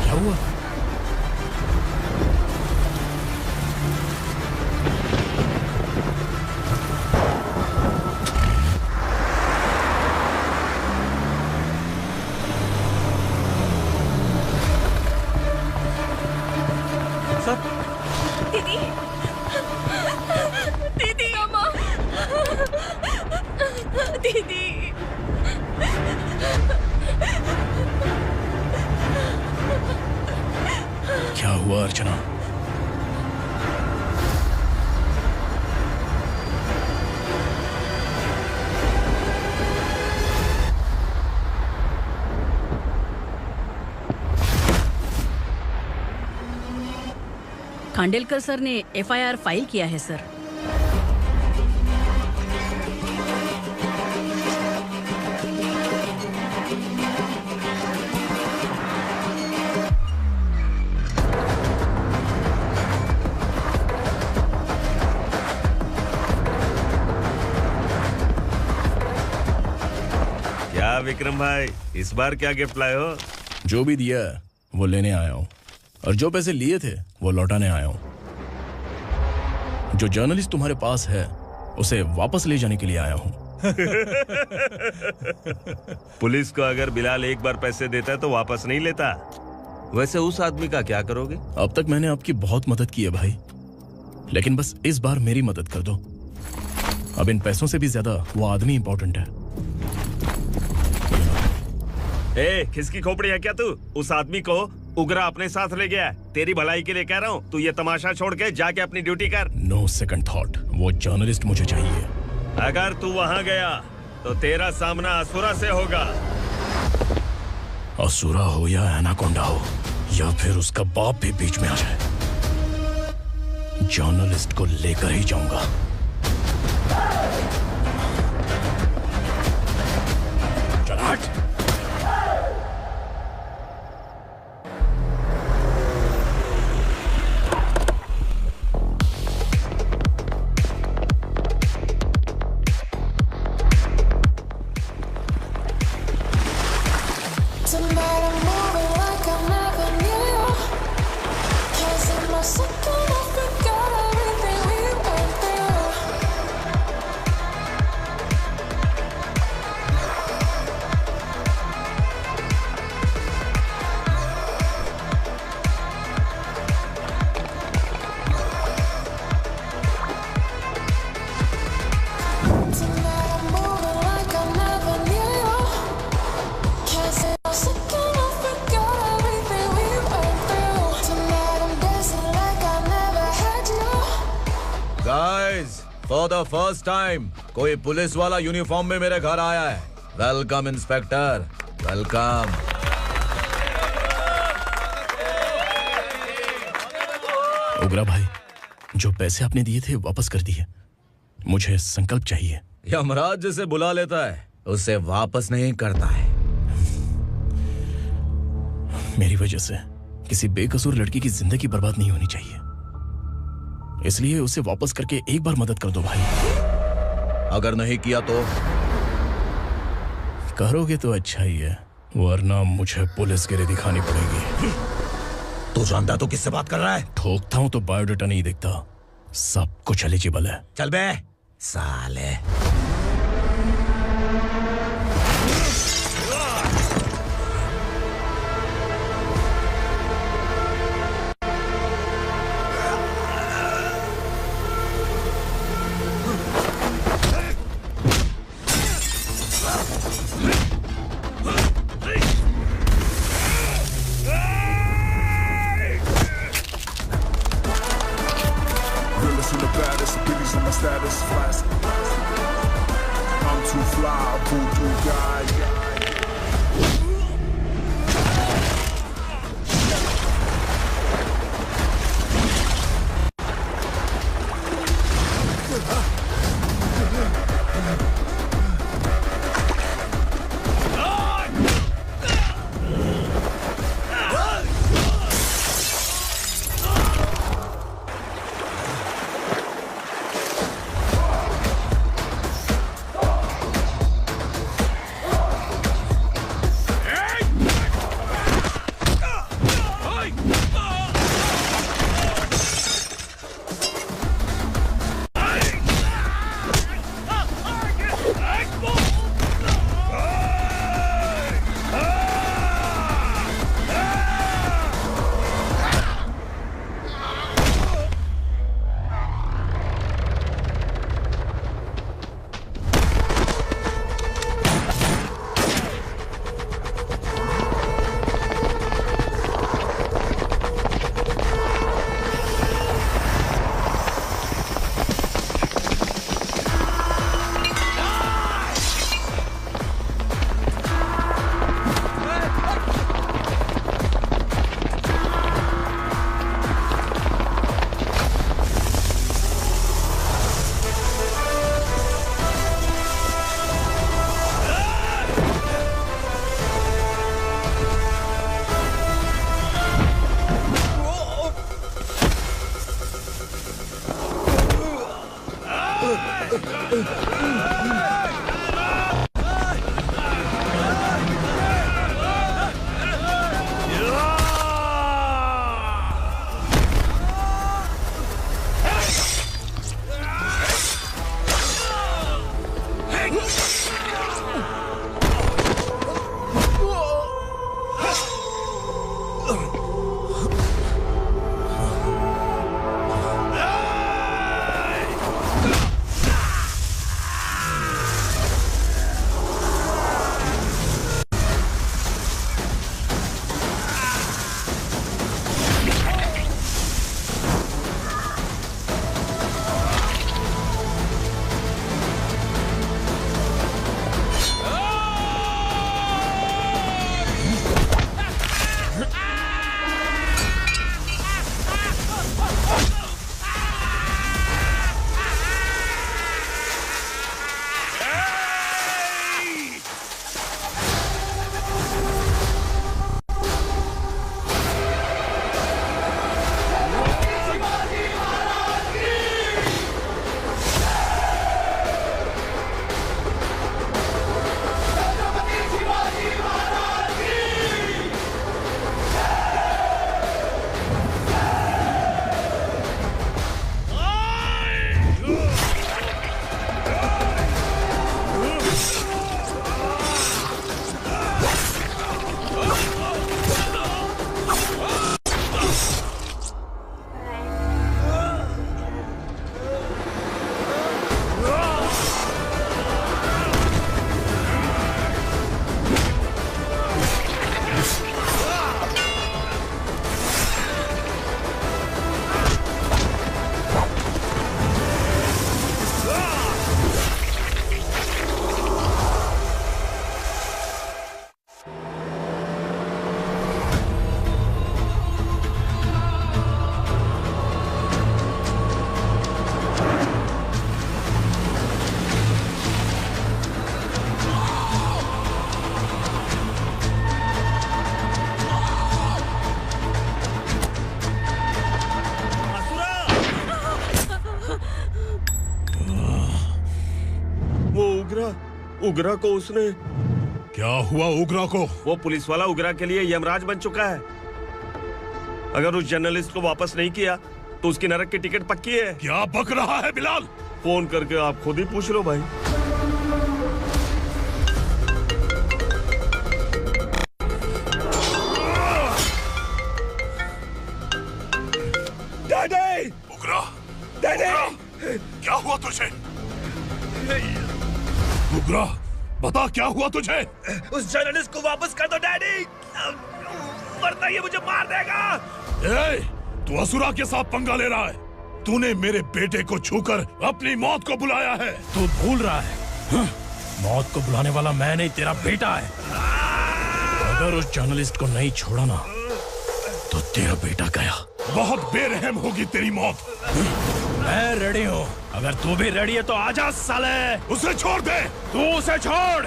क्या हुआ? दीदी, दीदी, अम्मा, दीदी। क्या हुआ अर्चना? खांडेलकर सर ने FIR फाइल किया है सर। क्या विक्रम भाई, इस बार क्या गिफ्ट लाए हो? जो भी दिया वो लेने आया हूँ, और जो पैसे लिए थे वो लौटाने आया हूँ। जो जर्नलिस्ट तुम्हारे पास है उसे वापस ले जाने के लिए आया हूँ। पुलिस को अगर बिलाल एक बार पैसे देता है तो वापस नहीं लेता। वैसे उस आदमी का क्या करोगे? अब तक मैंने आपकी बहुत मदद की है भाई, लेकिन बस इस बार मेरी मदद कर दो। अब इन पैसों से भी ज्यादा वो आदमी इंपॉर्टेंट है। ए, किसकी खोपड़ी है क्या तू? उस आदमी को उगरा अपने साथ ले गया। तेरी भलाई के लिए कह रहा हूँ, तू ये तमाशा छोड़ के जाके अपनी ड्यूटी कर। नो सेकंड थॉट, वो जर्नलिस्ट मुझे चाहिए। अगर तू वहाँ गया तो तेरा सामना असुरा से होगा। असुरा हो या एनाकोंडा हो, या फिर उसका बाप भी बीच में आ जाए, जर्नलिस्ट को लेकर ही जाऊंगा। चल हट। फॉर द फर्स्ट टाइम कोई पुलिस वाला यूनिफॉर्म में मेरे घर आया है। Welcome inspector, welcome. उग्रा भाई, जो पैसे आपने दिए थे वापस कर दिए। मुझे संकल्प चाहिए। यमराज जिसे बुला लेता है उसे वापस नहीं करता है। मेरी वजह से किसी बेकसूर लड़की की जिंदगी बर्बाद नहीं होनी चाहिए, इसलिए उसे वापस करके एक बार मदद कर दो भाई। अगर नहीं किया तो? करोगे तो अच्छा ही है, वरना मुझे पुलिस गिरी दिखानी पड़ेगी। तू जानता तो किससे बात कर रहा है? ठोकता हूं तो बायोडाटा नहीं दिखता, सब कुछ एलिजिबल है। चल बे साले। उग्रा को उसने। क्या हुआ उग्रा को? वो पुलिस वाला उग्रा के लिए यमराज बन चुका है। अगर उस जर्नलिस्ट को वापस नहीं किया तो उसकी नरक की टिकट पक्की है। क्या बक रहा है बिलाल? फोन करके आप खुद ही पूछ लो भाई। डैडी! उग्रा! डैडी! क्या हुआ तुझे? उग्रा, बता क्या हुआ तुझे? उस जर्नलिस्ट को वापस कर दो डैडी, वरना ये मुझे मार देगा। ए, तू असुरा के साथ पंगा ले रहा है। तूने मेरे बेटे को छूकर अपनी मौत को बुलाया है। तू भूल रहा है, मौत को बुलाने वाला मैं नहीं, तेरा बेटा है। अगर उस जर्नलिस्ट को नहीं छोड़ा ना तो तेरा बेटा गया। बहुत बेरहम होगी तेरी मौत। मैं रेडी हूँ, अगर तू भी रेडी है तो आजा साले। उसे छोड़ दे। तू उसे छोड़।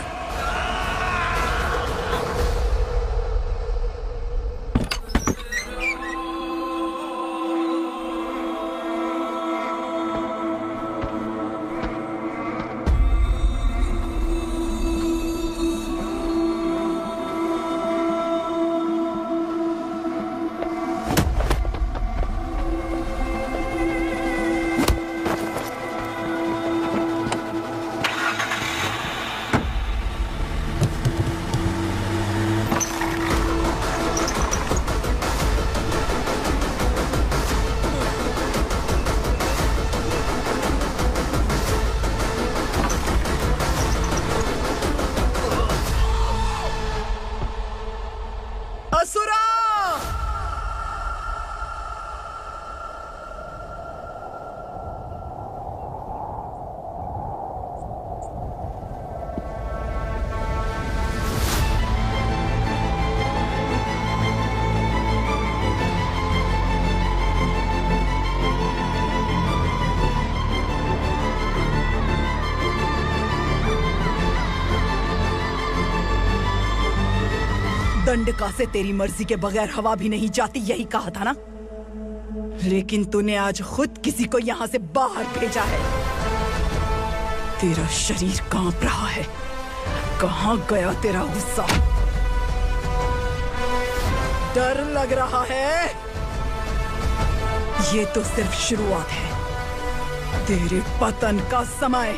दंडका से तेरी मर्जी के बगैर हवा भी नहीं जाती, यही कहा था ना? लेकिन तूने आज खुद किसी को यहाँ से बाहर भेजा है। तेरा शरीर कांप रहा है। कहाँ गया तेरा गुस्सा? डर लग रहा है? ये तो सिर्फ शुरुआत है। तेरे पतन का समय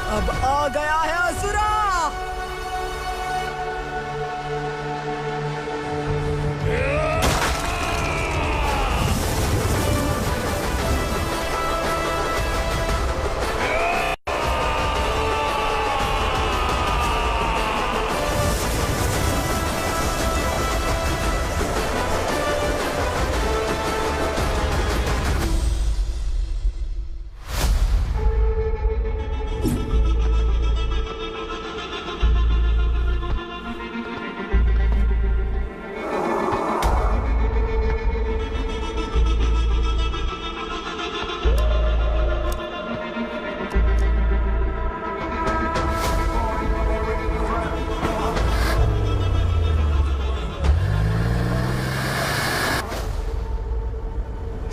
अब आ गया है असुरा।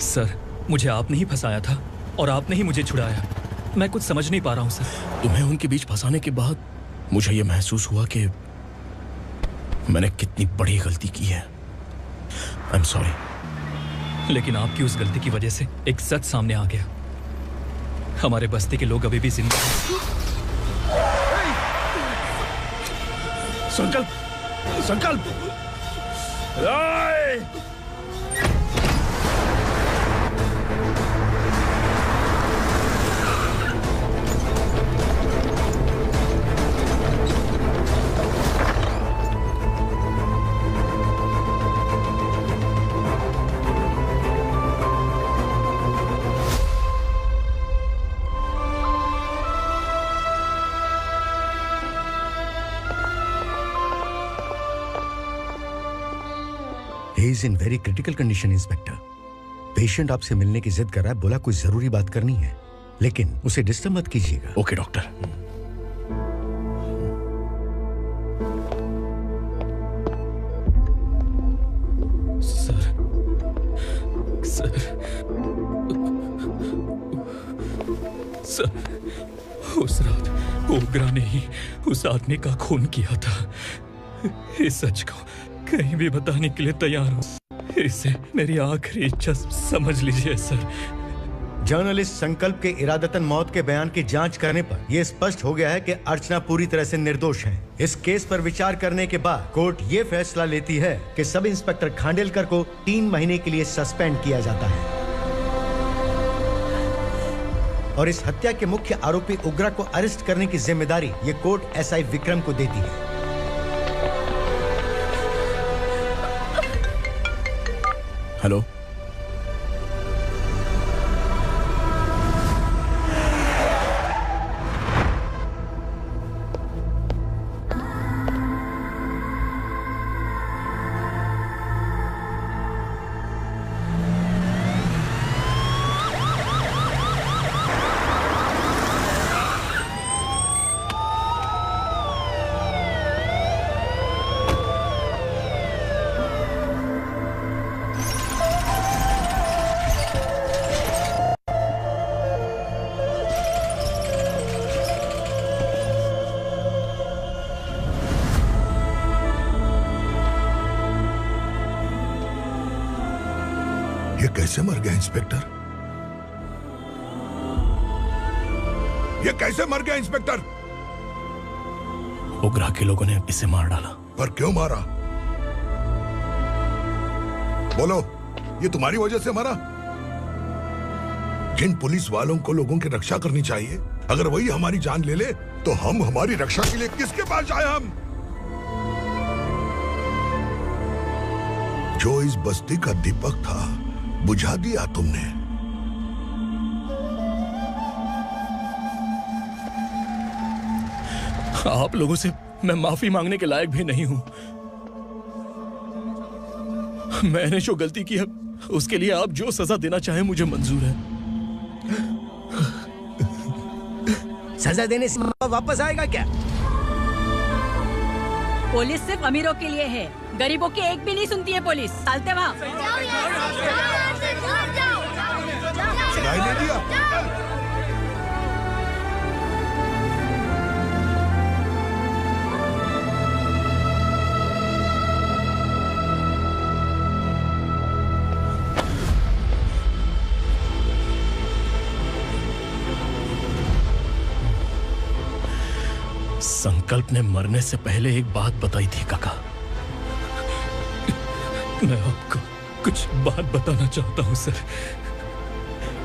सर, मुझे आपने ही फंसाया था और आपने ही मुझे छुड़ाया। मैं कुछ समझ नहीं पा रहा हूँ सर। तुम्हें उनके बीच फंसाने के बाद मुझे यह महसूस हुआ कि मैंने कितनी बड़ी गलती की है। I am sorry. लेकिन आपकी उस गलती की वजह से एक सच सामने आ गया। हमारे बस्ती के लोग अभी भी जिंदा हैं। संकल्प, संकल्प। He is in very critical condition, inspector. Patient आपसे मिलने की जिद कर रहा है, बोला कोई जरूरी बात करनी है, लेकिन उसे डिस्टर्ब मत कीजिएगा। Okay doctor. Sir, sir, sir, ओग्रा ने ही उस आदमी का खून किया था। इस सच को कहीं भी बताने के लिए तैयार हूँ। इसे मेरी आखिरी इच्छा समझ लीजिए सर। जर्नलिस्ट संकल्प के इरादतन मौत के बयान की जांच करने पर यह स्पष्ट हो गया है कि अर्चना पूरी तरह से निर्दोष है। इस केस पर विचार करने के बाद कोर्ट ये फैसला लेती है कि सब इंस्पेक्टर खांडेलकर को 3 महीने के लिए सस्पेंड किया जाता है और इस हत्या के मुख्य आरोपी उग्रा को अरेस्ट करने की जिम्मेदारी ये कोर्ट एसआई विक्रम को देती है। हेलो, कैसे मर गया इंस्पेक्टर? ये कैसे मर गया इंस्पेक्टर? ओग्रा के लोगों ने इसे मार डाला। पर क्यों मारा? बोलो, ये तुम्हारी वजह से मरा? जिन पुलिस वालों को लोगों की रक्षा करनी चाहिए, अगर वही हमारी जान ले ले तो हम हमारी रक्षा के लिए किसके पास जाए? हम जो इस बस्ती का दीपक था बुझा दिया तुमने। आप लोगों से मैं माफी मांगने के लायक भी नहीं हूं। मैंने जो गलती की है उसके लिए आप जो सजा देना चाहे मुझे मंजूर है। सजा देने से वापस आएगा क्या? पुलिस सिर्फ अमीरों के लिए है, गरीबों की एक भी नहीं सुनती है पुलिस। चलते वहाँ। संकल्प ने मरने से पहले एक बात बताई थी काका। मैं आपको कुछ बात बताना चाहता हूं सर।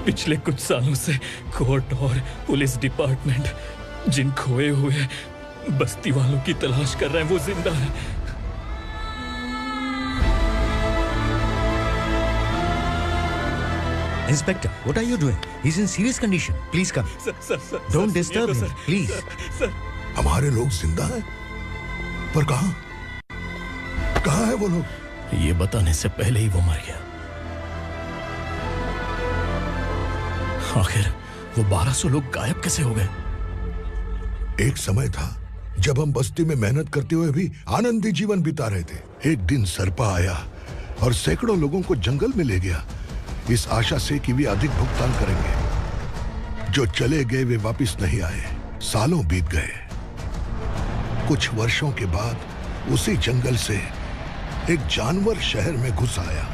पिछले कुछ सालों से कोर्ट और पुलिस डिपार्टमेंट जिन खोए हुए बस्ती वालों की तलाश कर रहे हैं वो जिंदा है। Inspector, what are you doing? He's in serious condition. Please come. Sir, Don't disturb him, please. Sir. हमारे लोग जिंदा हैं? पर कहां? कहां है वो लोग? ये बताने से पहले ही वो मर गया। आखिर वो 1200 लोग गायब कैसे हो गए? एक समय था जब हम बस्ती में मेहनत करते हुए भी आनंदी जीवन बिता रहे थे। एक दिन सरपा आया और सैकड़ों लोगों को जंगल में ले गया, इस आशा से कि वे अधिक भुगतान करेंगे। जो चले गए वे वापस नहीं आए। सालों बीत गए। कुछ वर्षों के बाद उसी जंगल से एक जानवर शहर में घुस आया।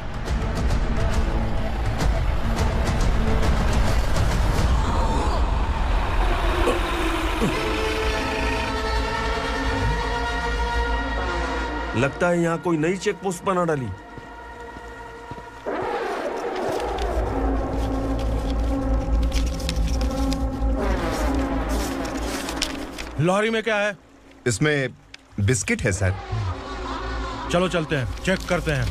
लगता है यहाँ कोई नई चेक पोस्ट बना डाली। लॉरी में क्या है? इसमें बिस्किट है सर। चलो चलते हैं, चेक करते हैं।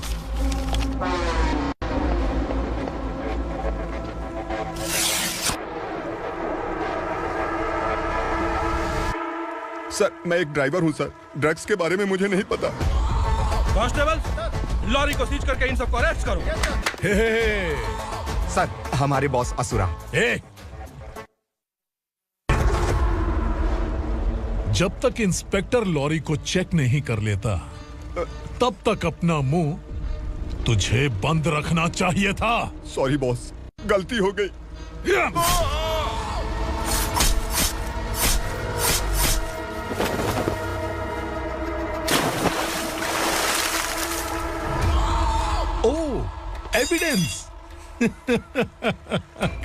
सर, मैं एक ड्राइवर हूं सर। ड्रग्स के बारे में मुझे नहीं पता। कांस्टेबल, लॉरी को सीज करके इन सबको अरेस्ट करो। सर, हमारे बॉस असुरा। जब तक इंस्पेक्टर लॉरी को चेक नहीं कर लेता तब तक अपना मुंह तुझे बंद रखना चाहिए था। सॉरी बॉस, गलती हो गई। एविडेंस।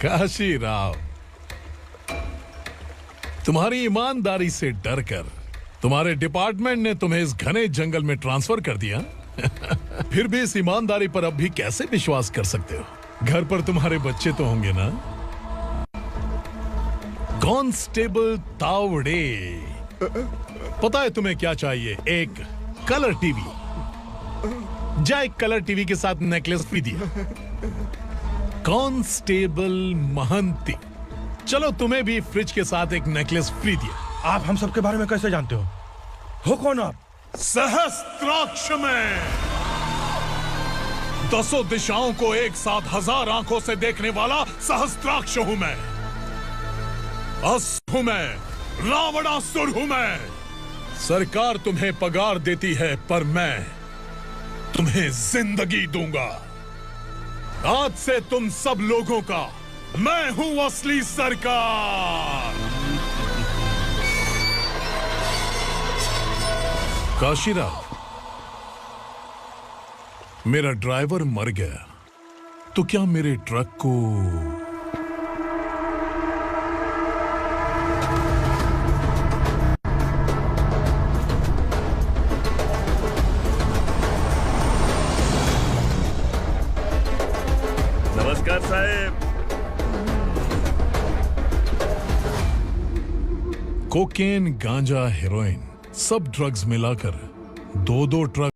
काशी राव, तुम्हारी ईमानदारी से डरकर तुम्हारे डिपार्टमेंट ने तुम्हें इस घने जंगल में ट्रांसफर कर दिया। फिर भी इस ईमानदारी पर अब भी कैसे विश्वास कर सकते हो? घर पर तुम्हारे बच्चे तो होंगे ना? कांस्टेबल तावड़े, पता है तुम्हें क्या चाहिए? एक कलर टीवी। जा एक कलर टीवी के साथ नेकलेस भी दिया। कांस्टेबल महंती, चलो तुम्हें भी फ्रिज के साथ एक नेकलेस फ्री दिया। आप हम सबके बारे में कैसे जानते हो कौन आप? सहस्त्राक्ष में 10 दिशाओं को एक साथ 1000 आंखों से देखने वाला सहस्त्राक्ष हूं मैं। हूं मैं, रावणासुर हूं मैं। सरकार तुम्हें पगार देती है पर मैं तुम्हें जिंदगी दूंगा। आज से तुम सब लोगों का मैं हूं असली सरकार। काशीराव, मेरा ड्राइवर मर गया तो क्या मेरे ट्रक को नमस्कार साहब। कोकेन, गांजा, हेरोइन, सब ड्रग्स मिलाकर 2-2 ट्रक